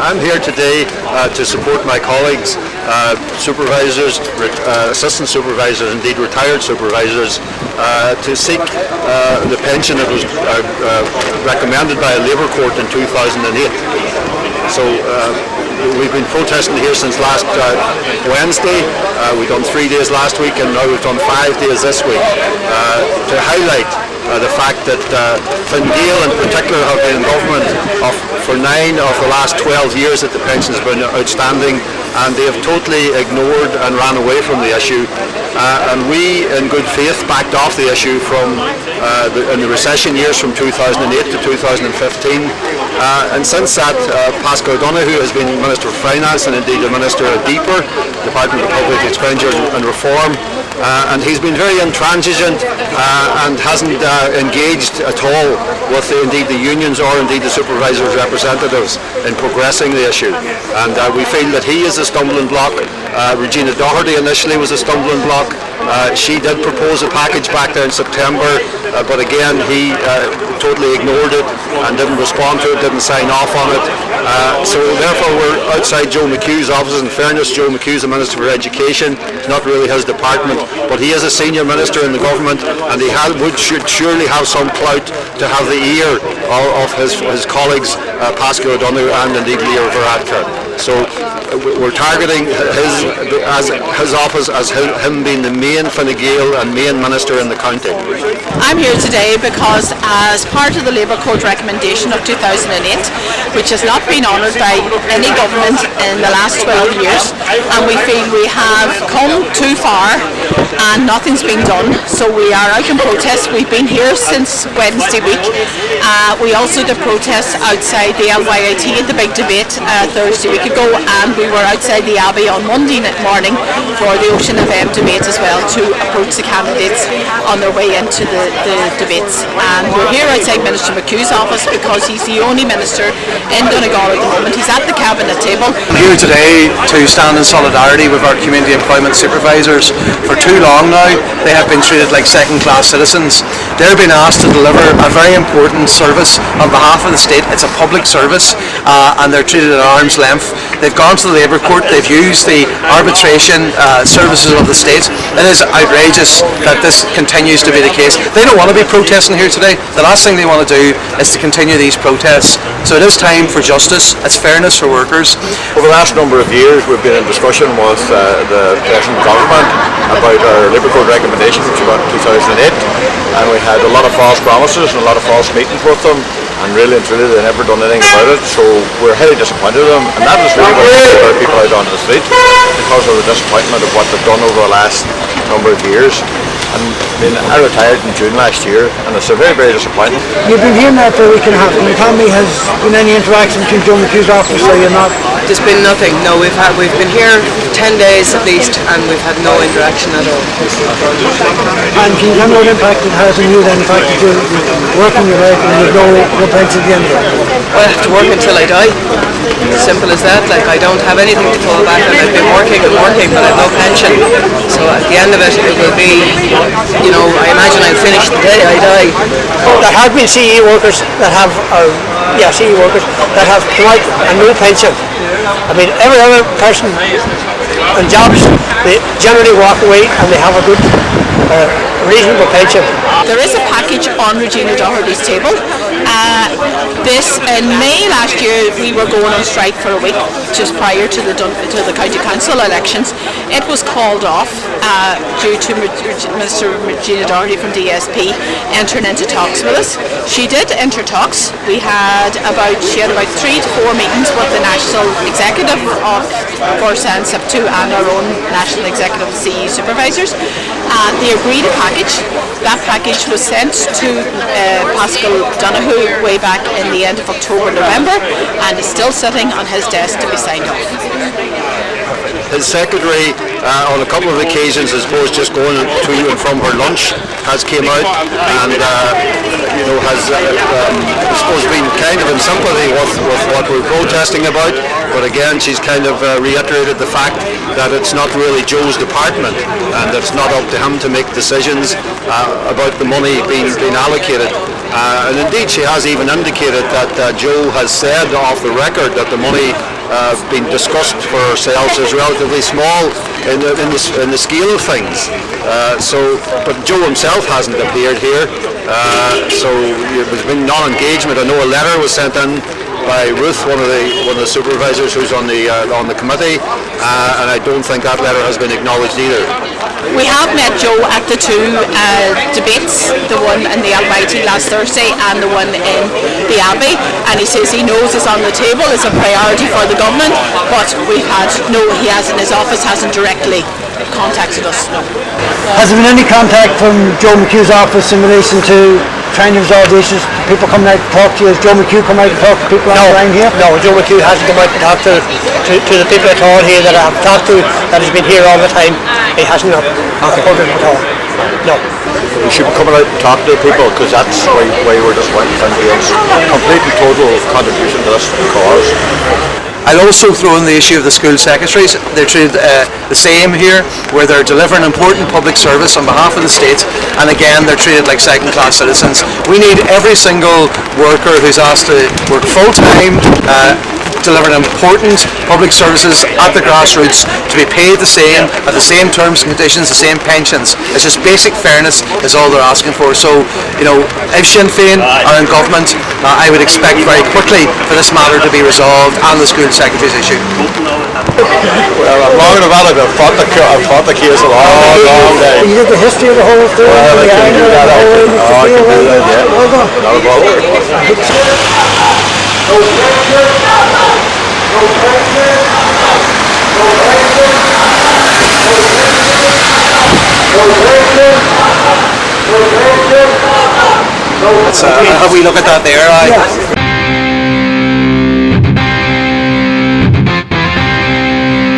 I'm here today to support my colleagues, supervisors, assistant supervisors, indeed retired supervisors, to seek the pension that was recommended by a Labour court in 2008. So we've been protesting here since last Wednesday. We've done 3 days last week, and now we've done 5 days this week to highlight the fact that Fine Gael in particular have been in government for 9 of the last 12 years that the pensions have been outstanding, and they have totally ignored and ran away from the issue. And we, in good faith, backed off the issue in the recession years from 2008 to 2015. And since that, Paschal O'Donoghue has been Minister for Finance and indeed the Minister of DEPR, Department of Public Expenditure and Reform. And he's been very intransigent and hasn't engaged at all with indeed the unions or indeed the supervisors' representatives in progressing the issue. And we feel that he is a stumbling block. Regina Doherty initially was a stumbling block. She did propose a package back there in September, but again he totally ignored it and didn't respond to it, didn't sign off on it. So therefore we're outside Joe McHugh's office. In fairness, Joe McHugh's the Minister for Education. It's not really his department, but he is a senior minister in the government, and he should surely have some clout to have the ear of his colleagues, Paschal O'Donoghue and indeed Leo Varadkar. So we're targeting his office as him being the main Fine Gael and main minister in the county. I'm here today because as part of the Labour Court recommendation of 2008, which has not been honoured by any government in the last 12 years, and we feel we have come too far and nothing's been done, so we are out in protest. We've been here since Wednesday week. We also did protests outside the LYIT at the big debate Thursday week ago, and we were outside the Abbey on Monday morning for the Ocean FM debate as well, to approach the candidates on their way into the debates. And we're here outside Minister McHugh's office because he's the only minister in Donegal at the moment. He's at the cabinet table. I'm here today to stand in solidarity with our community employment supervisors. For too long now they have been treated like second-class citizens. They're being asked to deliver a very important service on behalf of the state. It's a public service, and they're treated at arm's length. They've gone to the Labour Court, they've used the arbitration services of the state. It is outrageous that this continues to be the case. They don't want to be protesting here today. The last thing they want to do is to continue these protests. So it is time for justice. It's fairness for workers. Over the last number of years we've been in discussion with the present government about our Labour Court recommendation which was about 2008, and we had a lot of false promises and a lot of false meetings with them, and really and truly they've never done anything about it. So we're highly disappointed in them, and that is really what our people out on the street, because of the disappointment of what they've done over the last number of years. And I retired in June last year, and it's a very, very disappointing. You've been here now for a week and a half. Can you tell me, has been any interaction between Joe McHugh's office or you're not? There's been nothing. No, we've been here 10 days at least, and we've had no interaction at all. And can you tell me what impact it has on you then, the fact that you're working your life and there's no pension at the end of it? Well, I have to work until I die. Simple as that. Like, I don't have anything to fall back on. I've been working and working, but I have no pension. So at the end of it, it will be, I imagine I'll finish the day I die. There have been CE workers that have, CE workers that have come out and no pension. I mean, every other person on jobs, they generally walk away and they have a good, reasonable pension. There is a package on Regina Doherty's table. In May last year we were going on strike for a week just prior to the County Council elections. It was called off due to Minister Regina Doherty from DSP entering into talks with us. She did enter talks. She had about 3 to 4 meetings with the National Executive for S.I.P.T.U and our own National Executive C.E.Supervisors. They agreed a package. That package was sent to Paschal O'Donoghue way back in the end of October, November, and is still sitting on his desk to be signed off. His secretary, on a couple of occasions, I suppose, just going to and from her lunch, has came out and has, I suppose, been kind of in sympathy with what we're protesting about. But again, she's kind of reiterated the fact that it's not really Joe's department, and it's not up to him to make decisions about the money being allocated. And indeed, she has even indicated that Joe has said off the record that the money been discussed for ourselves as relatively small in the scale of things. But Joe himself hasn't appeared here, so there's been non-engagement. I know a letter was sent in by Ruth, one of the supervisors who's on the committee, and I don't think that letter has been acknowledged either. We have met Joe at the two debates, the one in the Almighty last Thursday and the one in the Abbey, and he says he knows it's on the table, it's a priority for the government, but he hasn't, his office hasn't directly contacted us, no. Has there been any contact from Joe McHugh's office in relation to trying to resolve the issues? People coming out to talk to you? Has Joe McHugh come out and talk to people around here? No, Joe McHugh hasn't come out and talked to the people at all here that I have talked to, that has been here all the time. He hasn't heard it at all. No. You should be coming out and talking to the people, because that's why we're just wanting to be a complete and total contribution to this cause. I'll also throw in the issue of the school secretaries. They're treated the same here, where they're delivering important public service on behalf of the state, and again they're treated like second-class citizens. We need every single worker who's asked to work full-time, delivering important public services at the grassroots, to be paid the same, at the same terms and conditions, the same pensions. It's just basic fairness is all they're asking for. So, if Sinn Féin are in government, I would expect very quickly for this matter to be resolved and the school secretary's issue. Well, I'm long enough at it. I've fought the case a long day. You did the history of the whole thing? Well, I can do that. I can do that, yeah. Not a problem. Have we look at that there?